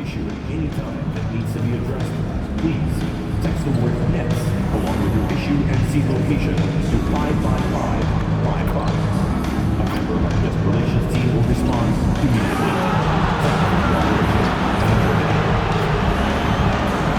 issue at any time that needs to be addressed, please text the word NETS along with your issue and seat location to 55555. A member of our guest relations team will respond immediately.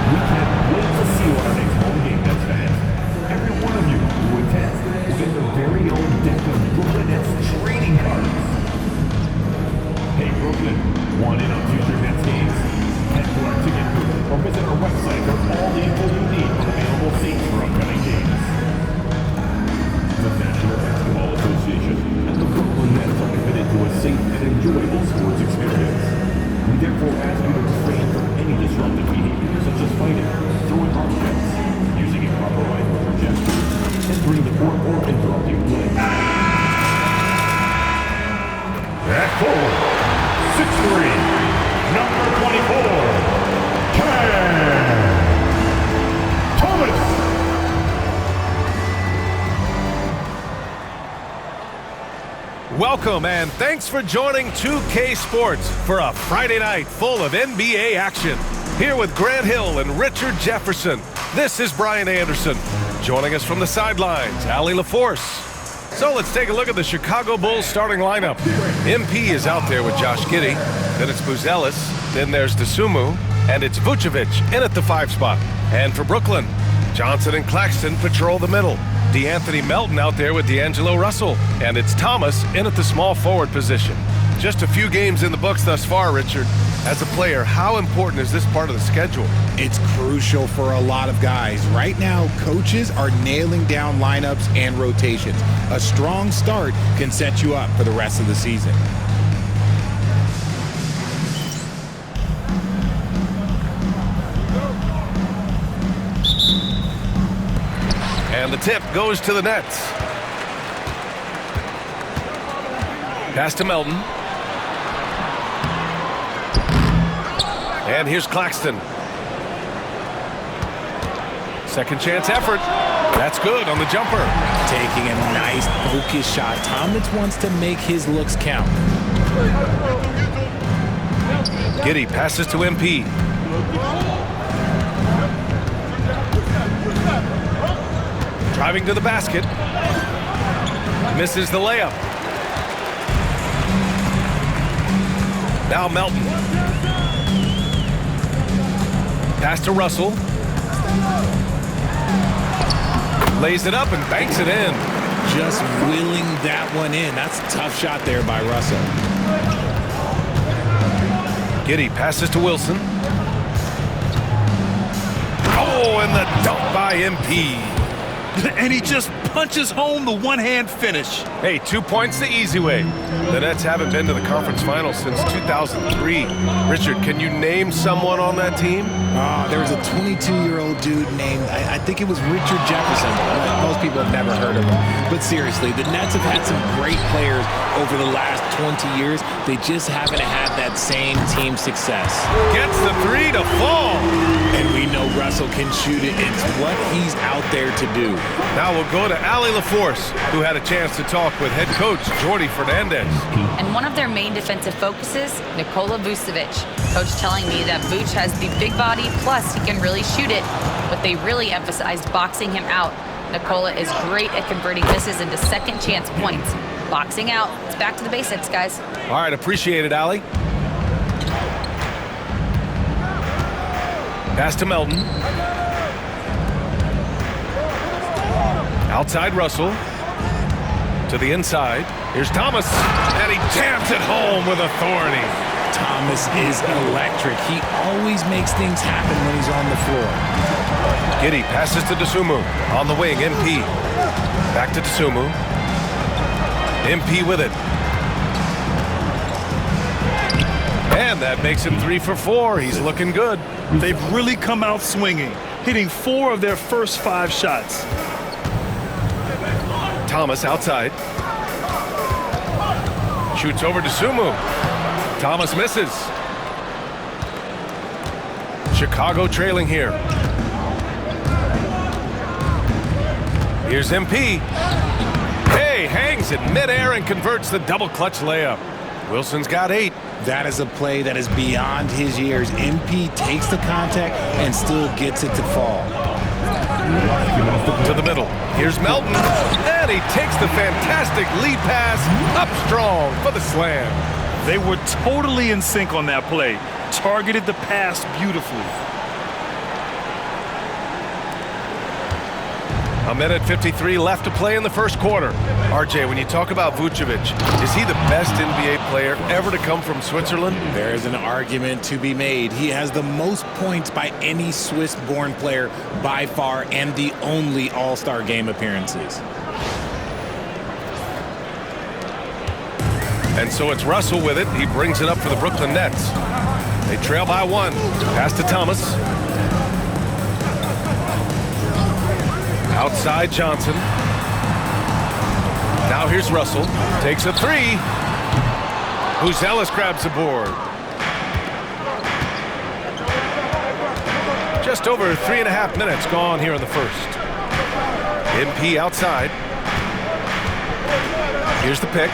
We can't wait to see you on our next home game, Nets fans. Every one of you who attends will get their very own deck of Brooklyn Nets trading cards. Hey Brooklyn, want in on future Nets games? Head to our ticket booth or visit our website for all the info you need on available seats for upcoming games. The National Basketball Association and the Brooklyn Nets are committed to a safe and enjoyable sports experience. We therefore ask you to refrain from any disruptive behavior such as fighting, throwing objects, using improper language or gestures, entering the court or interrupting play. At forward, 6'3", number 24, Cam Thomas. Welcome and thanks for joining 2K Sports for a Friday night full of NBA action. Here with Grant Hill and Richard Jefferson, this is Brian Anderson. Joining us from the sidelines, Allie LaForce. So let's take a look at the Chicago Bulls starting lineup. MP is out there with Josh Giddey, then it's Buzelis, then there's Dosunmu, and it's Vucevic in at the 5 spot. And for Brooklyn, Johnson and Claxton patrol the middle. DeAnthony Melton out there with D'Angelo Russell. And it's Thomas in at the small forward position. Just a few games in the books thus far, Richard. As a player, how important is this part of the schedule? It's crucial for a lot of guys. Right now, coaches are nailing down lineups and rotations. A strong start can set you up for the rest of the season. And the tip goes to the Nets. Pass to Melton. And here's Claxton. Second chance effort. That's good on the jumper. Taking a nice focus shot. Thomas wants to make his looks count. Giddey passes to MP. Driving to the basket. Misses the layup. Now Melton. Pass to Russell. Lays it up and banks it in. Just wheeling that one in. That's a tough shot there by Russell. Giddey passes to Wilson. Oh, and the dunk by MP. And he just punches home the one-hand finish. Hey, 2 points the easy way. The Nets haven't been to the conference finals since 2003. Richard, can you name someone on that team? There was a 22-year-old dude named, I think it was Richard Jefferson. Most people have never heard of him. But seriously, the Nets have had some great players over the last 20 years. They just haven't had that same team success. Gets the 3 to fall. And we know Russell can shoot it. It's what he's out there to do. Now we'll go to Allie LaForce, who had a chance to talk with head coach Jordi Fernandez. And one of their main defensive focuses, Nikola Vucevic. Coach telling me that Vuce has the big body, plus he can really shoot it, but they really emphasized boxing him out. Nikola is great at converting misses into second chance points. Boxing out, it's back to the basics, guys. All right, appreciate it, Allie. Pass to Melton. Outside Russell. To the inside. Here's Thomas. And he jams it home with authority. Thomas is electric. He always makes things happen when he's on the floor. Giddey passes to Dosunmu. On the wing, MP. Back to Dosunmu. MP with it. And that makes him 3 for 4. He's looking good. They've really come out swinging, hitting 4 of their first 5 shots. Thomas outside. Shoots over to Dosunmu. Thomas misses. Chicago trailing here. Here's MP. Hey, hangs it midair and converts the double clutch layup. Wilson's got 8. That is a play that is beyond his years. MP takes the contact and still gets it to fall. To the middle. Here's Melton. And he takes the fantastic lead pass up strong for the slam. They were totally in sync on that play. Targeted the pass beautifully. A minute 53 left to play in the first quarter. RJ, when you talk about Vucevic, is he the best NBA player ever to come from Switzerland? There is an argument to be made. He has the most points by any Swiss-born player by far and the only All-Star game appearances. And so it's Russell with it. He brings it up for the Brooklyn Nets. They trail by 1. Pass to Thomas. Outside Johnson. Now here's Russell. Takes a 3. Buzelis grabs the board. Just over 3.5 minutes gone here in the first. MP outside. Here's the pick.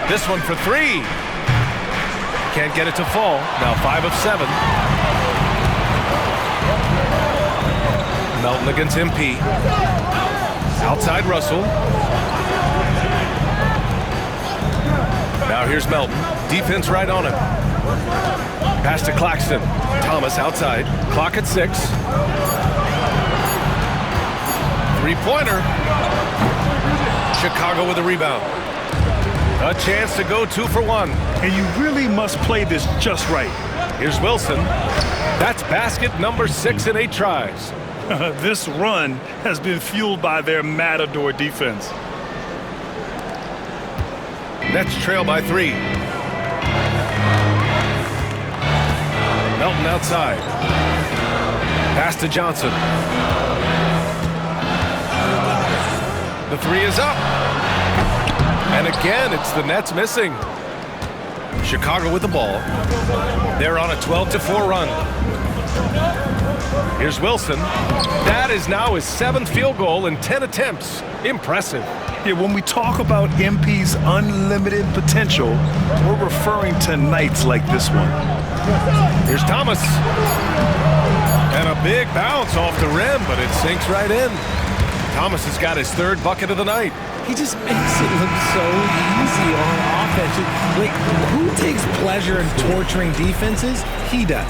This one for 3. Can't get it to fall. Now 5 of 7. Melton against MP. Outside Russell. Now here's Melton. Defense right on him. Pass to Claxton. Thomas outside. Clock at 6. 3-pointer. Chicago with a rebound. A chance to go 2 for 1. And you really must play this just right. Here's Wilson. That's basket number 6 in 8 tries. This run has been fueled by their Matador defense. Nets trail by 3. Melton outside. Pass to Johnson. The 3 is up. And again, it's the Nets missing. Chicago with the ball. They're on a 12-4 run. Here's Wilson. That is now his 7th field goal in 10 attempts. Impressive. Yeah, when we talk about MP's unlimited potential, we're referring to nights like this one. Here's Thomas. And a big bounce off the rim, but it sinks right in. Thomas has got his 3rd bucket of the night. He just makes it look so easy on offense. Like, who takes pleasure in torturing defenses? He does.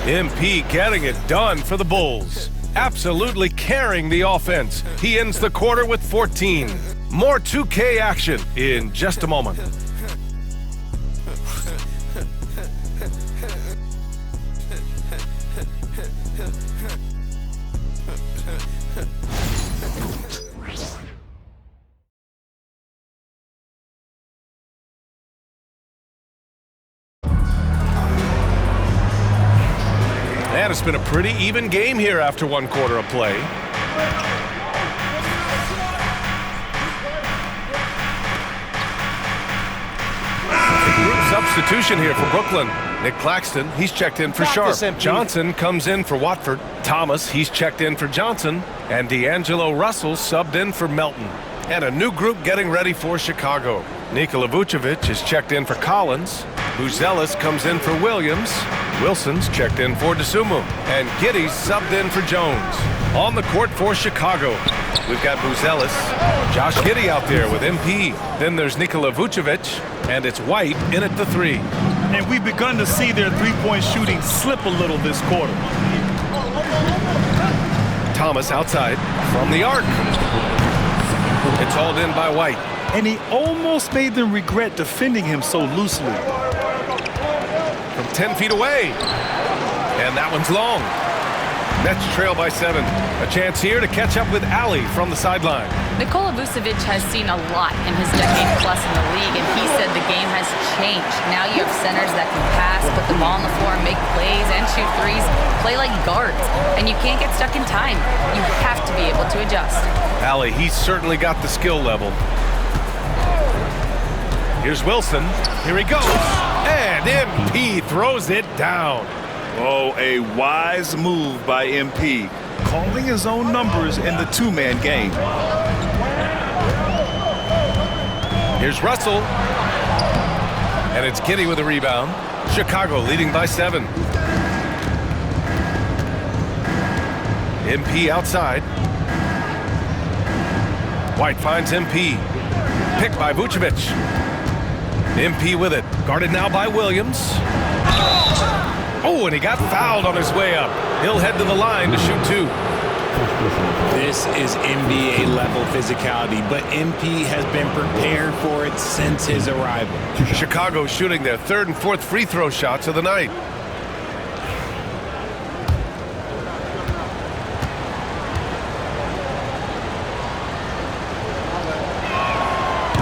MP getting it done for the Bulls. Absolutely carrying the offense. He ends the quarter with 14. More 2K action in just a moment. And it's been a pretty even game here after 1 quarter of play. Group substitution here for Brooklyn. Nick Claxton, he's checked in for Sharp. Johnson comes in for Watford. Thomas, he's checked in for Johnson. And D'Angelo Russell subbed in for Melton. And a new group getting ready for Chicago. Nikola Vucevic is checked in for Collins. Buzelis comes in for Williams. Wilson's checked in for DeSumo. And Giddey's subbed in for Jones. On the court for Chicago, we've got Buzelis, Josh Giddey out there with MP. Then there's Nikola Vucevic, and it's White in at the 3. And we've begun to see their three-point shooting slip a little this quarter. Thomas outside from the arc. It's hauled in by White. And he almost made them regret defending him so loosely. From 10 feet away. And that one's long. Nets trail by 7. A chance here to catch up with Ali from the sideline. Nikola Vucevic has seen a lot in his decade plus in the league, and he said the game has changed. Now you have centers that can pass, put the ball on the floor, make plays, and shoot threes, play like guards. And you can't get stuck in time. You have to be able to adjust. Ali, he's certainly got the skill level. Here's Wilson. Here he goes. And MP throws it down. Oh, a wise move by MP, calling his own numbers in the 2-man game. Here's Russell. And it's Giddey with a rebound. Chicago leading by 7. MP outside. White finds MP. Picked by Vucevic. MP with it. Guarded now by Williams. Oh, and he got fouled on his way up. He'll head to the line to shoot 2. This is NBA level physicality, but MP has been prepared for it since his arrival. Chicago shooting their 3rd and 4th free throw shots of the night.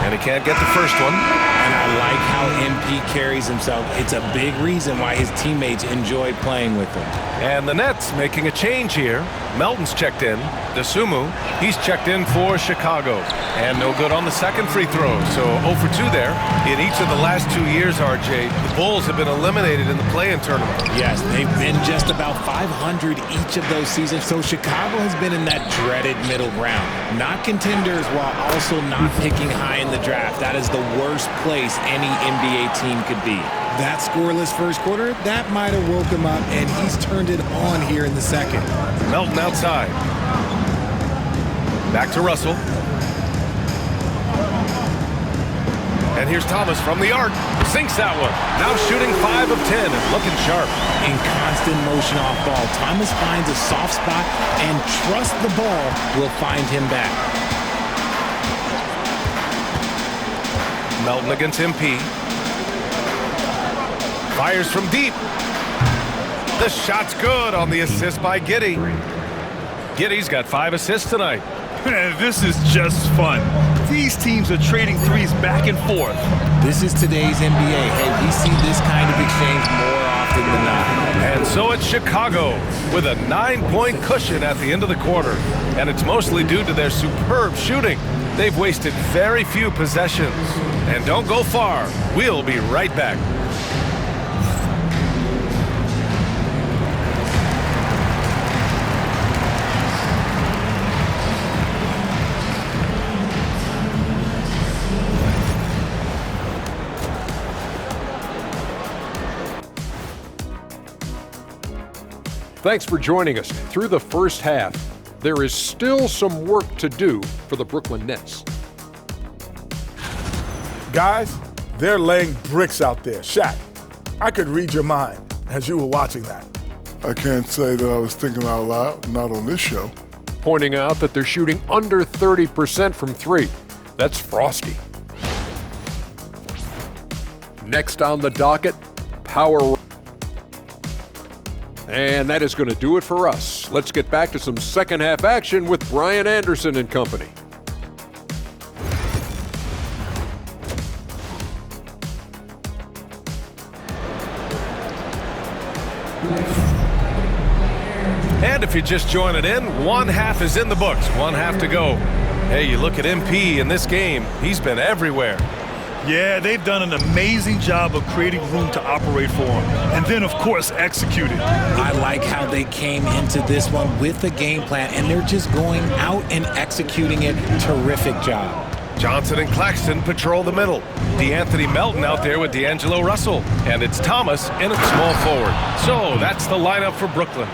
And he can't get the first one. And I like how MP carries himself. It's a big reason why his teammates enjoy playing with him. And the Nets making a change here. Melton's checked in. DeSumo, he's checked in for Chicago. And no good on the second free throw. So 0 for 2 there. In each of the last 2 years, RJ, the Bulls have been eliminated in the play-in tournament. Yes, they've been just about 500 each of those seasons. So Chicago has been in that dreaded middle ground. Not contenders while also not picking high in the draft. That is the worst place any NBA team could be. That scoreless first quarter, that might have woke him up, and he's turned it on here in the second. Melton outside. Back to Russell. And here's Thomas from the arc. Sinks that one. Now shooting 5 of 10 and looking sharp. In constant motion off ball, Thomas finds a soft spot and trusts the ball will find him back. Melton against MP. Fires from deep. The shot's good on the assist by Giddey. Giddey's got 5 assists tonight. This is just fun. These teams are trading threes back and forth. This is today's NBA. Hey, we see this kind of exchange more often than not. And so it's Chicago with a 9-point cushion at the end of the quarter. And it's mostly due to their superb shooting. They've wasted very few possessions. And don't go far. We'll be right back. Thanks for joining us through the first half. There is still some work to do for the Brooklyn Nets. Guys, they're laying bricks out there. Shaq, I could read your mind as you were watching that. I can't say that I was thinking out loud, not on this show. Pointing out that they're shooting under 30% from 3. That's frosty. Next on the docket, power. And that is going to do it for us. Let's get back to some second half action with Brian Anderson and company. And if you're just joining in, 1 half is in the books, 1 half to go. Hey, you look at MP in this game, he's been everywhere. Yeah, they've done an amazing job of creating room to operate for him. And then, of course, executing. I like how they came into this one with a game plan, and they're just going out and executing it. Terrific job. Johnson and Claxton patrol the middle. DeAnthony Melton out there with D'Angelo Russell. And it's Thomas in at small forward. So that's the lineup for Brooklyn.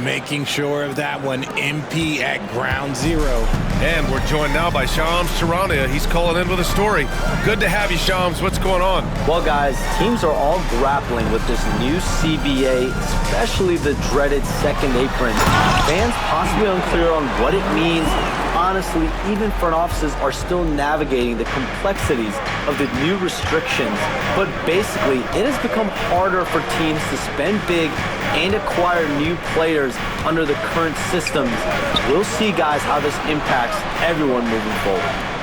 Making sure of that one, MP at ground zero. And we're joined now by Shams Charania. He's calling in with a story. Good to have you, Shams. What's going on? Well, guys, teams are all grappling with this new CBA, especially the dreaded second apron. Fans possibly unclear on what it means. Honestly, even front offices are still navigating the complexities of the new restrictions. But basically, it has become harder for teams to spend big and acquire new players under the current systems. We'll see, guys, how this impacts everyone moving forward.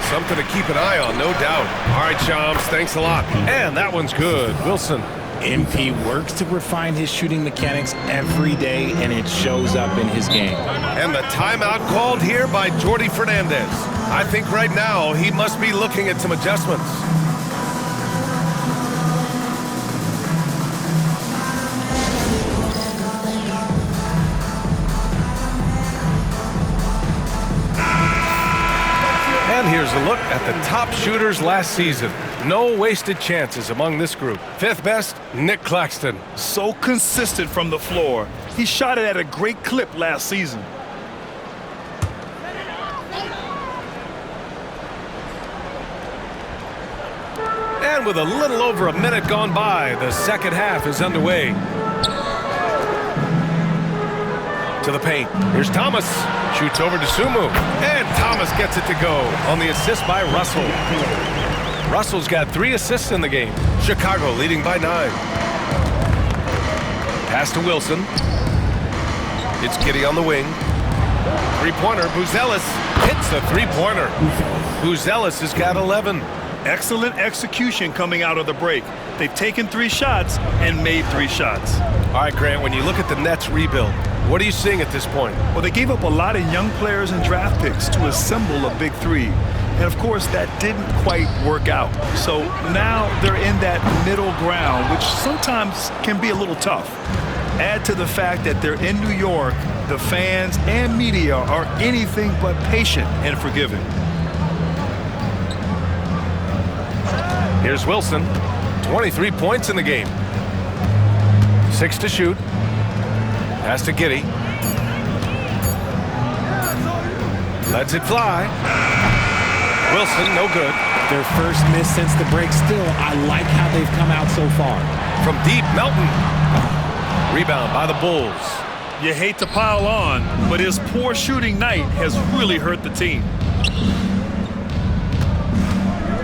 Something to keep an eye on, no doubt. All right, Shams, thanks a lot. And that one's good. Wilson. MP works to refine his shooting mechanics every day, and it shows up in his game. And the timeout called here by Jordi Fernandez. I think right now he must be looking at some adjustments. And here's a look at the top shooters last season. No wasted chances among this group. Fifth best, Nick Claxton. So consistent from the floor. He shot it at a great clip last season. And with a little over a minute gone by, the second half is underway. To the paint. Here's Thomas. Shoots over to Sumu. And Thomas gets it to go on the assist by Russell. Russell's got 3 assists in the game. Chicago leading by 9. Pass to Wilson. It's Giddey on the wing. Three-pointer. Buzelis hits the three-pointer. Buzelis has got 11. Excellent execution coming out of the break. They've taken 3 shots and made 3 shots. All right, Grant, when you look at the Nets rebuild, what are you seeing at this point? Well, they gave up a lot of young players and draft picks to assemble a big 3. And, of course, that didn't quite work out. So now they're in that middle ground, which sometimes can be a little tough. Add to the fact that they're in New York, the fans and media are anything but patient and forgiving. Here's Wilson. 23 points in the game. 6 to shoot. Pass to Giddey. Lets it fly. Wilson, no good. Their first miss since the break. Still, I like how they've come out so far. From deep, Melton. Rebound by the Bulls. You hate to pile on, but his poor shooting night has really hurt the team.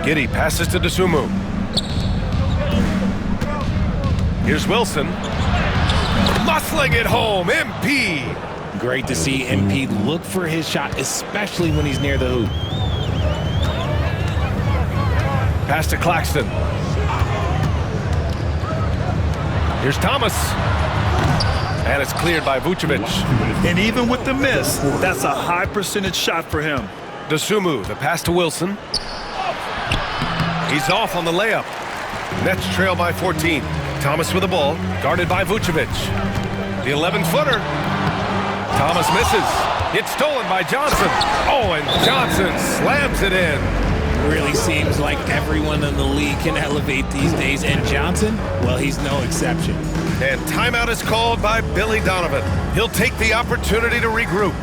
Giddey passes to Dosunmu. Here's Wilson. Muscling it home, MP. Great to see MP look for his shot, especially when he's near the hoop. Pass to Claxton. Here's Thomas. And it's cleared by Vucevic. And even with the miss, that's a high percentage shot for him. Dosunmu, the pass to Wilson. He's off on the layup. Nets trail by 14. Thomas with the ball, guarded by Vucevic. The 11-footer. Thomas misses. It's stolen by Johnson. Oh, and Johnson slams it in. Really seems like everyone in the league can elevate these days, and Johnson, well, he's no exception. And timeout is called by Billy Donovan. He'll take the opportunity to regroup.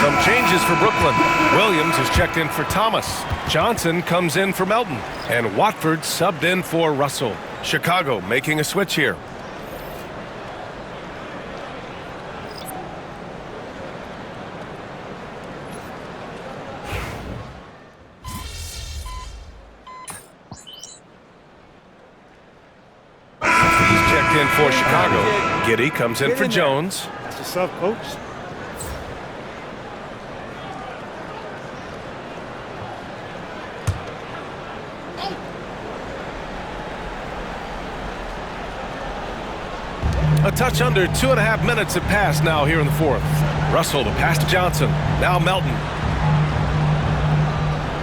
Some changes for Brooklyn. Williams is checked in for Thomas. Johnson comes in for Melton. And Watford subbed in for Russell. Chicago making a switch here. He's checked in for Chicago. Giddey comes in for Jones. That's what's up, coach. A touch under 2.5 minutes have passed now here in the fourth. Russell, the pass to Johnson. Now Melton.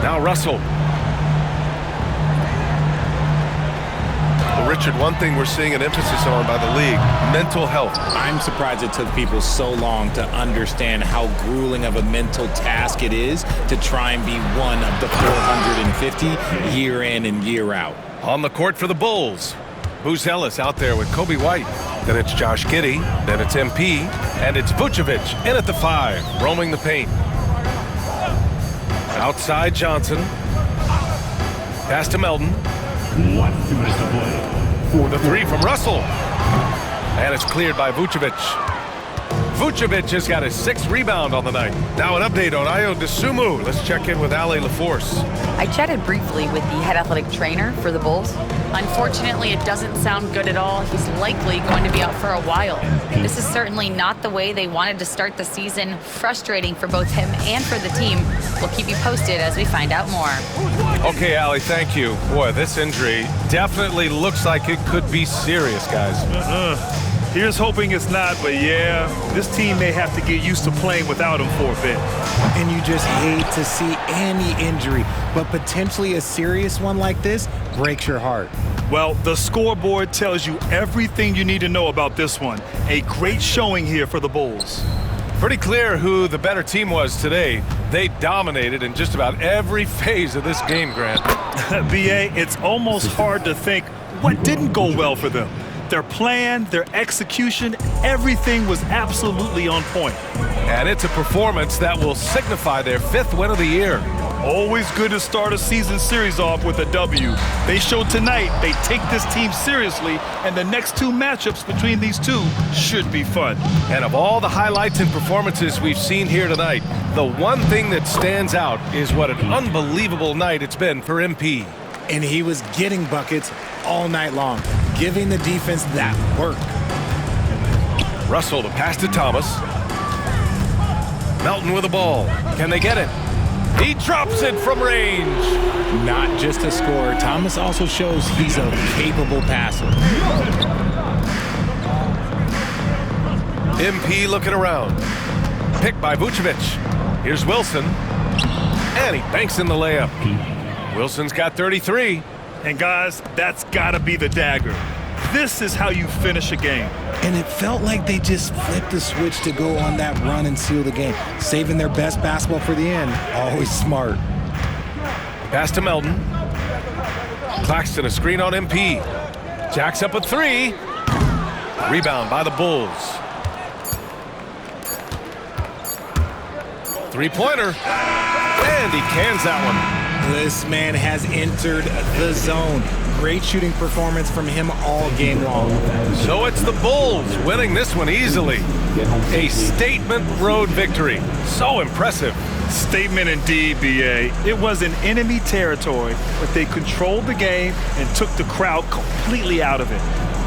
Now Russell. Well, Richard, one thing we're seeing an emphasis on by the league, mental health. I'm surprised it took people so long to understand how grueling of a mental task it is to try and be one of the 450 year in and year out. On the court for the Bulls. Buzelis out there with Kobe White. Then it's Josh Giddey. Then it's MP. And it's Vucevic in at the 5, roaming the paint. Outside Johnson. Pass to Melton. 1 minute to play. The 3 from Russell. And it's cleared by Vucevic. Vucevic has got his 6th rebound on the night. Now an update on Ayo Dosunmu. Let's check in with Ali LaForce. I chatted briefly with the head athletic trainer for the Bulls. Unfortunately, it doesn't sound good at all. He's likely going to be out for a while. This is certainly not the way they wanted to start the season. Frustrating for both him and for the team. We'll keep you posted as we find out more. Okay, Ali, thank you. Boy, this injury definitely looks like it could be serious, guys. Here's hoping it's not, but yeah, this team may have to get used to playing without him for a bit. And you just hate to see any injury, but potentially a serious one like this breaks your heart. Well, the scoreboard tells you everything you need to know about this one. A great showing here for the Bulls. Pretty clear who the better team was today. They dominated in just about every phase of this game, Grant. BA, it's almost hard to think what didn't go well for them. Their plan, their execution, everything was absolutely on point. And it's a performance that will signify their 5th win of the year. Always good to start a season series off with a W. They showed tonight they take this team seriously, and the next 2 matchups between these two should be fun. And of all the highlights and performances we've seen here tonight, the one thing that stands out is what an unbelievable night it's been for MP. And he was getting buckets all night long, giving the defense that work. Russell, the pass to Thomas. Melton with the ball. Can they get it? He drops it from range. Not just a scorer, Thomas also shows he's a capable passer. MP looking around. Picked by Vucevic. Here's Wilson. And he banks in the layup. Wilson's got 33. And guys, that's gotta be the dagger. This is how you finish a game. And it felt like they just flipped the switch to go on that run and seal the game, saving their best basketball for the end. Always smart. Pass to Melton. Claxton a screen on MP. Jacks up a 3. Rebound by the Bulls. 3-pointer. And he cans that one. This man has entered the zone. Great shooting performance from him all game long. So it's the Bulls winning this one easily. A statement road victory. So impressive. Statement indeed, BA. It was in enemy territory, but they controlled the game and took the crowd completely out of it.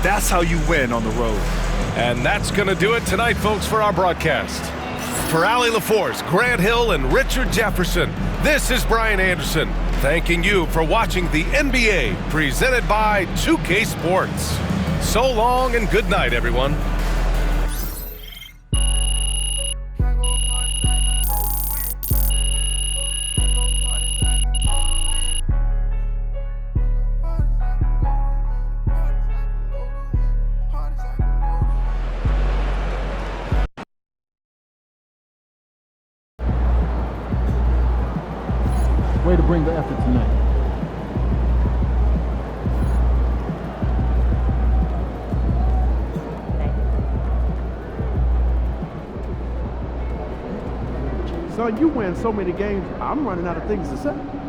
That's how you win on the road. And that's going to do it tonight, folks, for our broadcast. For Allie LaForce, Grant Hill, and Richard Jefferson, this is Brian Anderson, thanking you for watching the NBA presented by 2K Sports. So long and good night, everyone. Way to bring the effort tonight. Son, you win so many games, I'm running out of things to say.